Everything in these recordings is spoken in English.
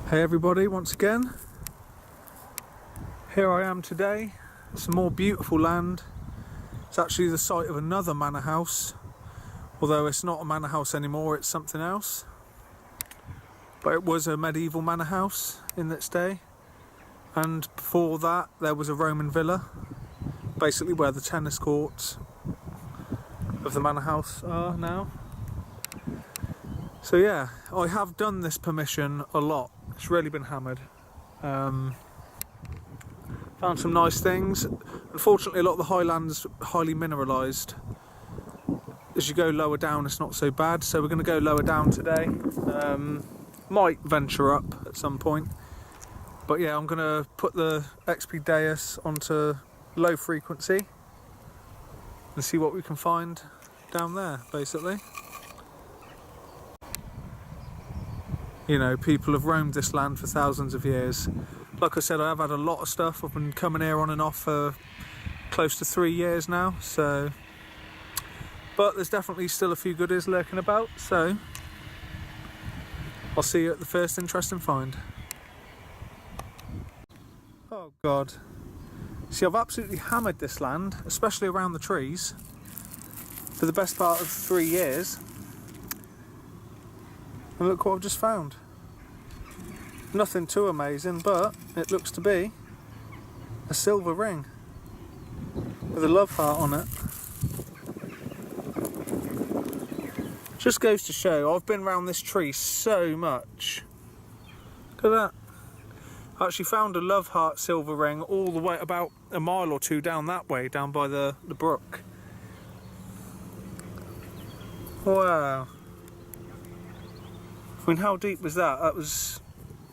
Hey everybody, once again, here I am today, some more beautiful land. It's actually the site of another manor house, although it's not a manor house anymore, it's something else. But it was a medieval manor house in its day, and before that there was a Roman villa, basically where the tennis courts of the manor house are now. So yeah, I have done this permission a lot. It's really been hammered. Found some nice things. Unfortunately, a lot of the highlands highly mineralised. As you go lower down, it's not so bad. So we're going to go lower down today. Might venture up at some point. But yeah, I'm going to put the XP Deus onto low frequency and see what we can find down there, basically. You know, people have roamed this land for thousands of years. Like I said, I have had a lot of stuff. I've been coming here on and off for close to 3 years now, so... But there's definitely still a few goodies lurking about, so... I'll see you at the first interesting find. Oh God. See, I've absolutely hammered this land, especially around the trees, for the best part of 3 years. And look what I've just found. Nothing too amazing, but it looks to be a silver ring with a love heart on it. Just goes to show, I've been around this tree so much. Look at that. I actually found a love heart silver ring all the way about a mile or two down that way, down by the brook. Wow. I mean, how deep was that? That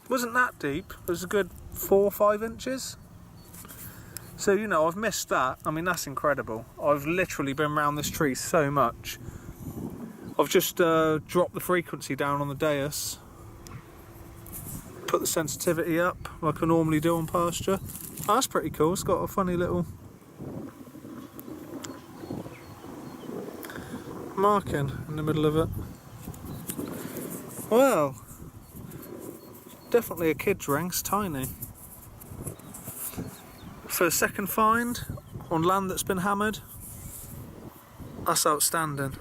wasn't that deep. It was a good 4 or 5 inches. So, you know, I've missed that. I mean, that's incredible. I've literally been around this tree so much. I've just dropped the frequency down on the Deus. Put the sensitivity up like I normally do on pasture. Oh, that's pretty cool. It's got a funny little marking in the middle of it. Well, definitely a kid's ring, it's tiny. For a second find on land that's been hammered, that's outstanding.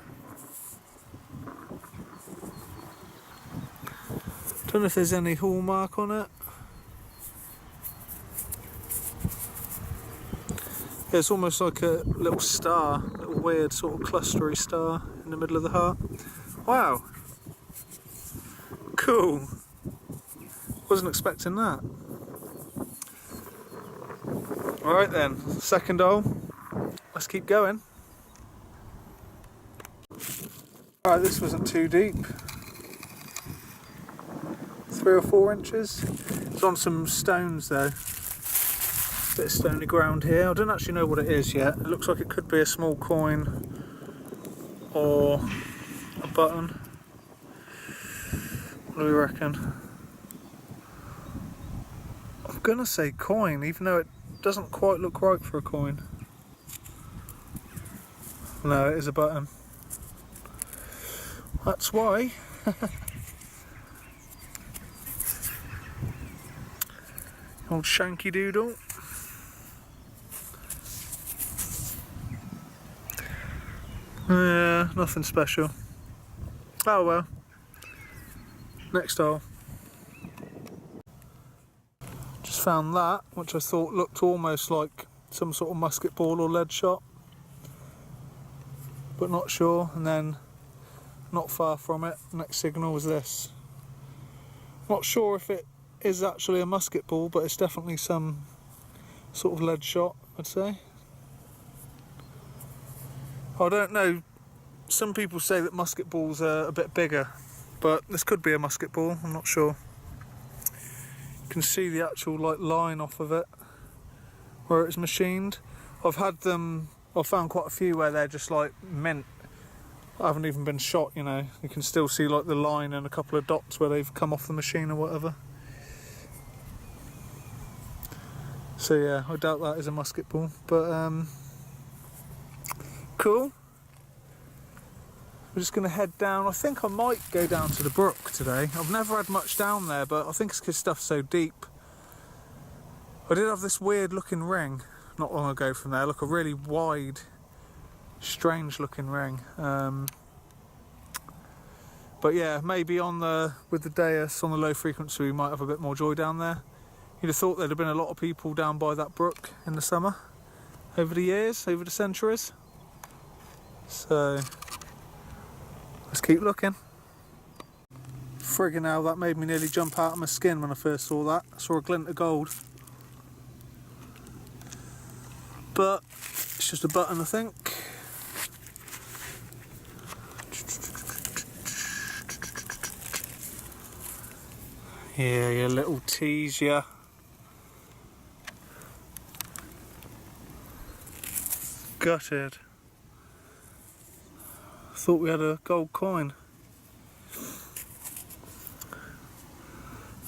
Don't know if there's any hallmark on it. Yeah, it's almost like a little star, a little weird sort of clustery star in the middle of the heart. Wow. Cool. Wasn't expecting that. Alright then, second hole. Let's keep going. Alright, this wasn't too deep. 3 or 4 inches. It's on some stones though. Bit of stony ground here. I don't actually know what it is yet. It looks like it could be a small coin or a button. What do we reckon? I'm gonna say coin, even though it doesn't quite look right for a coin. No, it is a button. That's why. Old shanky doodle. Yeah, nothing special. Oh well. Next hole. Just found that, which I thought looked almost like some sort of musket ball or lead shot, but not sure. And then, not far from it, next signal was this. Not sure if it is actually a musket ball, but it's definitely some sort of lead shot, I'd say. I don't know. Some people say that musket balls are a bit bigger, but this could be a musket ball, I'm not sure. You can see the actual line off of it where it's machined. I've found quite a few where they're just like mint. I haven't even been shot, you know. You can still see like the line and a couple of dots where they've come off the machine or whatever. So yeah, I doubt that is a musket ball, but cool. we're just going to head down. I think I might go down to the brook today. I've never had much down there, but I think it's because stuff's so deep. I did have this weird looking ring not long ago from there, like a really wide, strange looking ring. But yeah, maybe with the Deus on the low frequency we might have a bit more joy down there. You'd have thought there'd have been a lot of people down by that brook in the summer, over the years, over the centuries. So let's keep looking. Friggin' hell, that made me nearly jump out of my skin when I first saw that. I saw a glint of gold. But it's just a button, I think. Yeah, your little tease, yeah. Gutted. Thought we had a gold coin.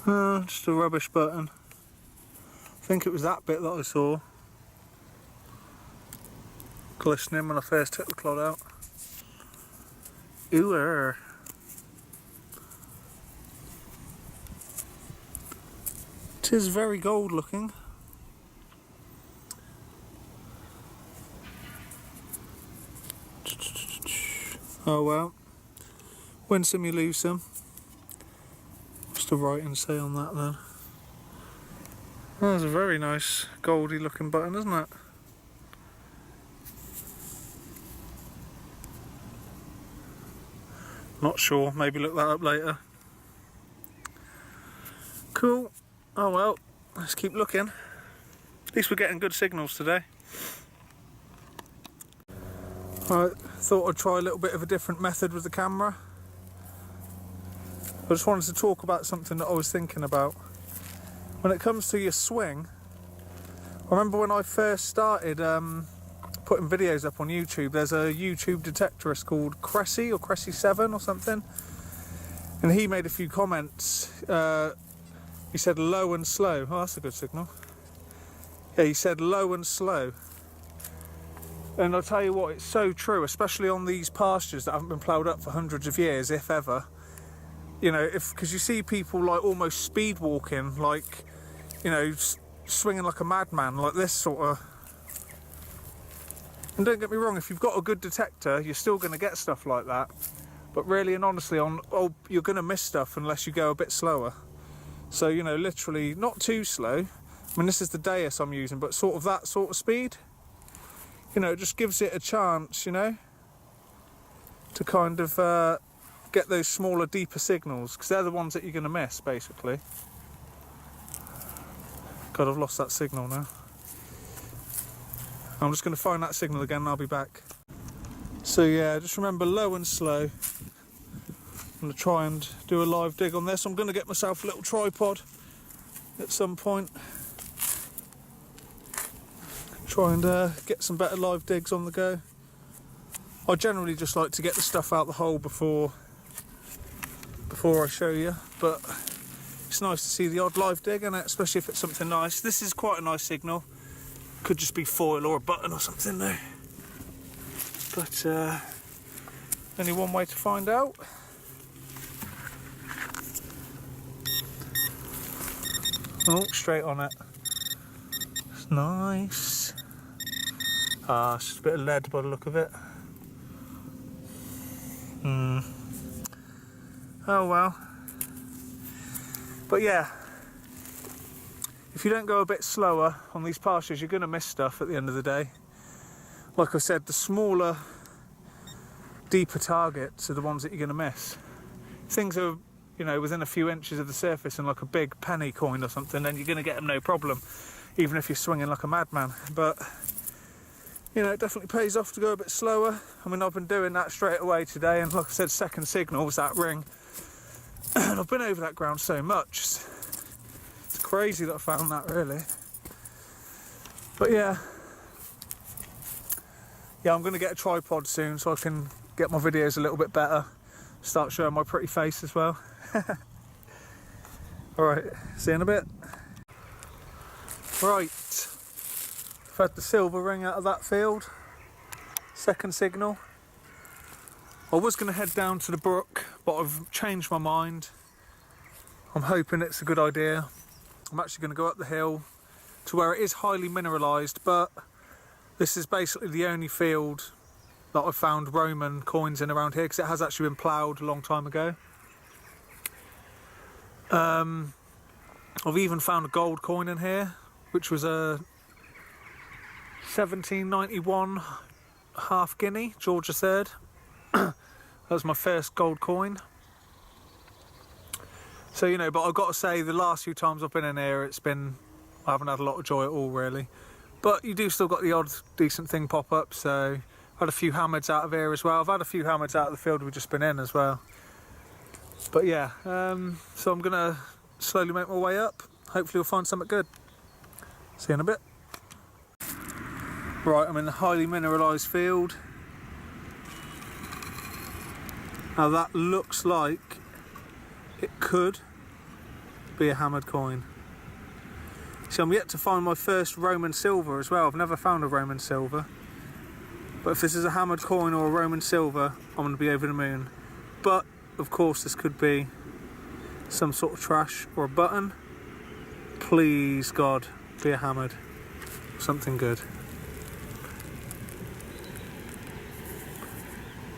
Just a rubbish button. I think it was that bit that I saw glistening when I first took the clod out. Ooh. It is very gold looking. Oh well. Win some, you lose some. What's the writing say on that then? Oh, that's a very nice goldy looking button, isn't it? Not sure, maybe look that up later. Cool. Oh well, let's keep looking. At least we're getting good signals today. I thought I'd try a little bit of a different method with the camera. I just wanted to talk about something that I was thinking about. When it comes to your swing, I remember when I first started putting videos up on YouTube, there's a YouTube detectorist called Cressy or Cressy7 or something, and he made a few comments. He said low and slow. Oh, that's a good signal. Yeah, he said low and slow. And I'll tell you what, it's so true, especially on these pastures that haven't been ploughed up for hundreds of years, if ever. You know, because you see people like almost speed walking, like, you know, swinging like a madman, like this sort of. And don't get me wrong, if you've got a good detector, you're still going to get stuff like that. But really and honestly, you're going to miss stuff unless you go a bit slower. So, you know, literally not too slow. I mean, this is the Deus I'm using, but sort of that sort of speed. You know, it just gives it a chance, you know, to kind of get those smaller, deeper signals, because they're the ones that you're going to miss, basically. God, I've lost that signal now. I'm just going to find that signal again and I'll be back. So yeah, just remember low and slow. I'm going to try and do a live dig on this. I'm going to get myself a little tripod at some point. Try and get some better live digs on the go. I generally just like to get the stuff out the hole before I show you, but it's nice to see the odd live dig, isn't it? Especially if it's something nice. This is quite a nice signal. Could just be foil or a button or something though. But only one way to find out. Oh, straight on it. It's nice. Ah, it's just a bit of lead by the look of it. Oh well. But yeah, if you don't go a bit slower on these pastures, you're going to miss stuff at the end of the day. Like I said, the smaller, deeper targets are the ones that you're going to miss. Things are, you know, within a few inches of the surface and like a big penny coin or something, then you're going to get them no problem, even if you're swinging like a madman. But you know, it definitely pays off to go a bit slower. I mean, I've been doing that straight away today, and like I said, second signal was that ring. And I've been over that ground so much. It's crazy that I found that, really. But yeah, I'm going to get a tripod soon so I can get my videos a little bit better. Start showing my pretty face as well. Alright, see you in a bit. Right. I've had the silver ring out of that field. Second signal. I was going to head down to the brook, but I've changed my mind. I'm hoping it's a good idea. I'm actually going to go up the hill to where it is highly mineralised, but this is basically the only field that I've found Roman coins in around here, because it has actually been ploughed a long time ago. I've even found a gold coin in here, which was a 1791 half guinea, George III. That was my first gold coin. So, you know, but I've got to say, the last few times I've been in here, I haven't had a lot of joy at all, really. But you do still got the odd decent thing pop up, so I've had a few hammers out of here as well. I've had a few hammers out of the field we've just been in as well. But yeah, so I'm going to slowly make my way up. Hopefully we'll find something good. See you in a bit. Right, I'm in the highly mineralised field. Now that looks like it could be a hammered coin. So I'm yet to find my first Roman silver as well. I've never found a Roman silver. But if this is a hammered coin or a Roman silver, I'm going to be over the moon. But, of course, this could be some sort of trash or a button. Please, God, be a hammered. Something good.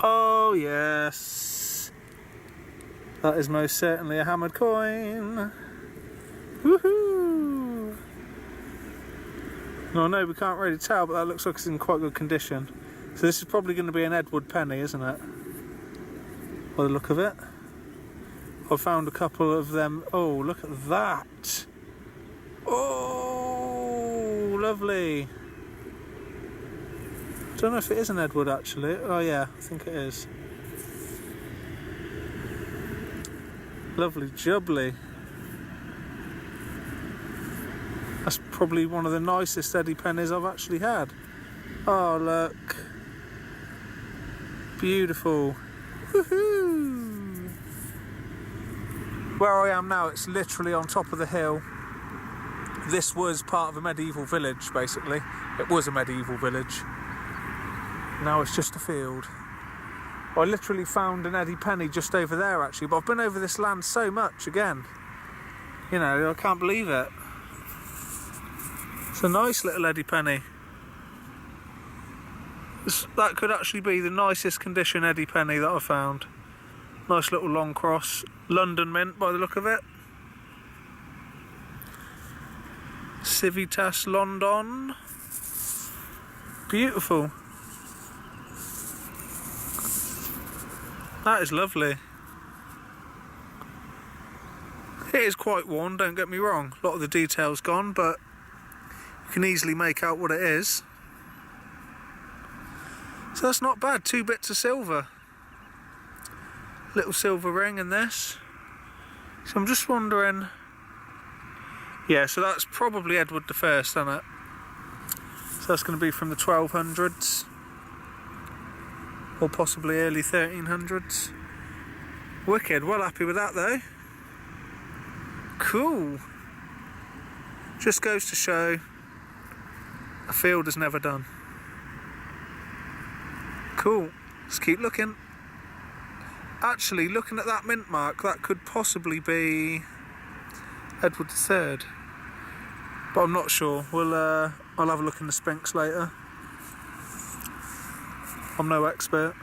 Oh, yes. That is most certainly a hammered coin. Woohoo! No, we can't really tell, but that looks like it's in quite good condition. So this is probably going to be an Edward penny, isn't it? By the look of it. I found a couple of them. Oh, look at that. Oh, lovely. Don't know if it is an Edward, actually. Oh, yeah, I think it is. Lovely jubbly. That's probably one of the nicest Eddie pennies I've actually had. Oh, look. Beautiful. Woohoo! Where I am now, it's literally on top of the hill. This was part of a medieval village, basically. It was a medieval village. Now it's just a field. I literally found an Eddie penny just over there, actually, but I've been over this land so much again. You know, I can't believe it. It's a nice little Eddie penny. That could actually be the nicest condition Eddie penny that I've found. Nice little long cross. London mint by the look of it. Civitas London. Beautiful. That is lovely. It is quite worn, don't get me wrong. A lot of the detail's gone, but you can easily make out what it is. So that's not bad, 2 bits of silver. Little silver ring in this. So I'm just wondering... Yeah, so that's probably Edward I, isn't it? So that's going to be from the 1200s. Or possibly early 1300s. Wicked, well happy with that though. Cool. Just goes to show a field is never done. Cool, let's keep looking. Actually, looking at that mint mark, that could possibly be Edward III. But I'm not sure. I'll have a look in the Spinks later. I'm no expert.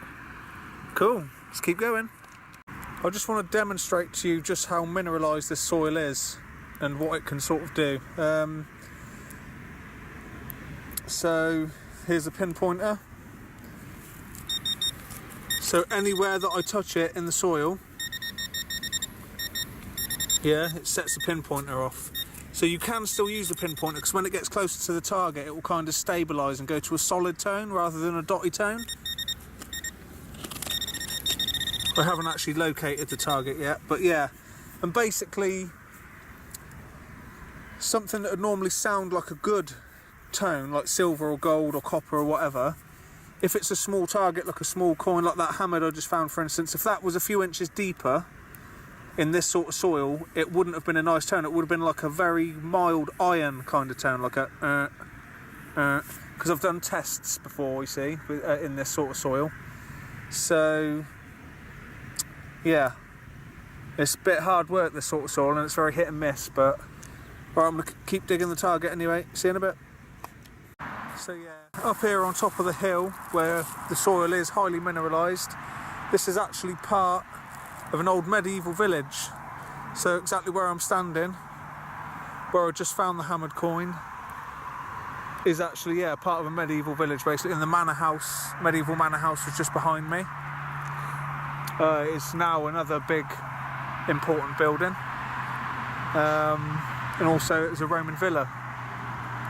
Cool, let's keep going. I just want to demonstrate to you just how mineralised this soil is and what it can sort of do. So here's a pinpointer. So anywhere that I touch it in the soil, yeah, it sets the pinpointer off. So you can still use the pinpointer because when it gets closer to the target, it will kind of stabilise and go to a solid tone rather than a dotty tone. I haven't actually located the target yet, but yeah. And basically, something that would normally sound like a good tone, like silver or gold or copper or whatever, if it's a small target, like a small coin, like that hammer I just found, for instance, if that was a few inches deeper in this sort of soil, it wouldn't have been a nice tone. It would have been like a very mild iron kind of tone, like a because I've done tests before, you see, in this sort of soil. So yeah, it's a bit hard work, this sort of soil, and it's very hit and miss, but right, I'm going to keep digging the target anyway. See you in a bit. So yeah, up here on top of the hill where the soil is highly mineralised, this is actually part of an old medieval village. So exactly where I'm standing, where I just found the hammered coin, is actually, yeah, part of a medieval village basically, and the manor house, medieval manor house, was just behind me. It's now another big important building, and also it's a Roman villa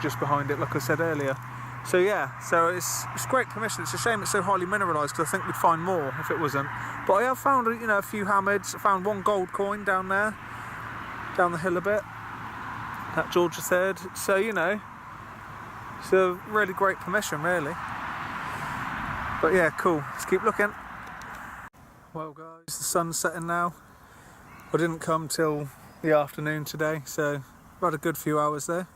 just behind it, like I said earlier. So yeah, so it's great permission. It's a shame it's so highly mineralised, because I think we'd find more if it wasn't. But I have found, you know, a few hammers. I found one gold coin down there, down the hill a bit, that George III. So, you know, it's a really great permission, really. But yeah, cool. Let's keep looking. Well guys, the sun's setting now. I didn't come till the afternoon today, so I've had a good few hours there.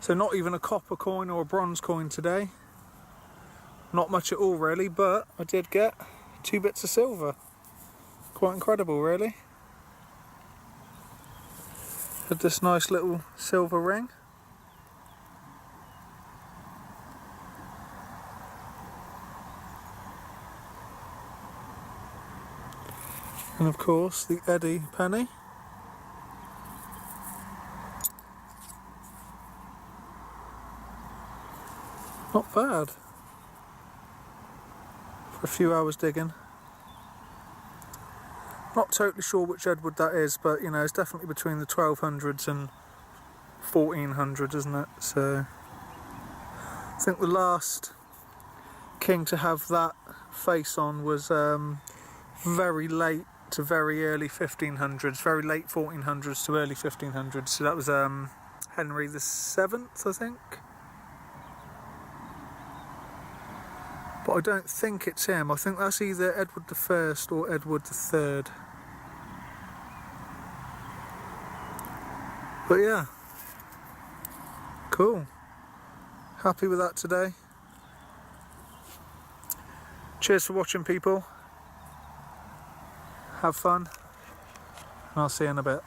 So not even a copper coin or a bronze coin today. Not much at all really, but I did get 2 bits of silver. Quite incredible really. Had this nice little silver ring. And of course the Eddie penny. Not bad for a few hours digging. Not totally sure which Edward that is, but you know, it's definitely between the 1200s and 1400s, isn't it? So I think the last king to have that face on was very late to very early 1500s, very late 1400s to early 1500s. So that was Henry VII, I think. But I don't think it's him. I think that's either Edward I or Edward III. But yeah, cool. Happy with that today. Cheers for watching, people. Have fun, and I'll see you in a bit.